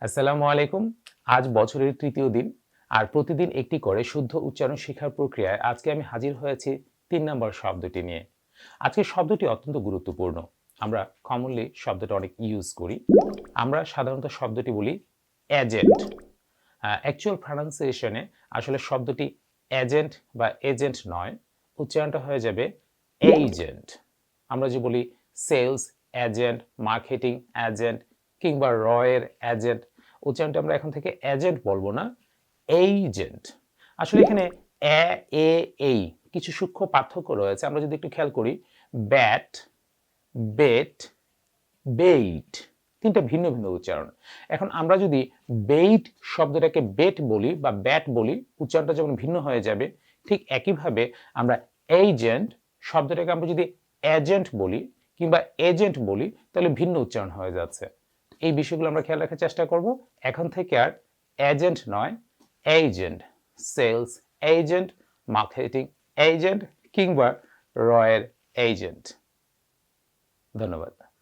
আসসালামু আলাইকুম। আজ বছরের তৃতীয় দিন আর প্রতিদিন একটি করে শুদ্ধ উচ্চারণ শেখার প্রক্রিয়ায় আজকে আমি হাজির হয়েছি ৩ নম্বর শব্দটি নিয়ে। আজকের শব্দটি অত্যন্ত গুরুত্বপূর্ণ। আমরা কমনলি শব্দটা অনেক ইউজ করি। আমরা সাধারণত শব্দটি বলি এজেন্ট। অ্যাকচুয়াল প্রনাউন্সিয়েশন এ আসলে শব্দটি এজেন্ট বা এজেন্ট নয়, উচ্চারণটা হয়ে যাবে এইজেন্ট। আমরা যে বলি সেলস এজেন্ট, মার্কেটিং এজেন্ট কিংবা রয়ের এজেন্ট, উচ্চারণটা আমরা এখন থেকে এজেন্ট বলবো না, এইজেন্ট। আসলে এখানে এ, এ, এই কিছু সূক্ষ্ম পার্থক্য রয়েছে। আমরা যদি একটু খেয়াল করি, ব্যাট, বেট, বেইট, তিনটা ভিন্ন ভিন্ন উচ্চারণ। এখন আমরা যদি বেইট শব্দটাকে বেট বলি বা ব্যাট বলি, উচ্চারণটা যেমন ভিন্ন হয়ে যাবে, ঠিক একইভাবে আমরা এইজেন্ট শব্দটাকে আমরা যদি এজেন্ট বলি কিংবা এজেন্ট বলি, তাহলে ভিন্ন উচ্চারণ হয়ে যাচ্ছে। এই বিষয়গুলো আমরা খেয়াল রাখার চেষ্টা করব। এখন থেকে আর এজেন্ট নয়, এইজেন্ট, সেলস এজেন্ট, মার্কেটিং এজেন্ট কিংবা রয়ের এজেন্ট। ধন্যবাদ।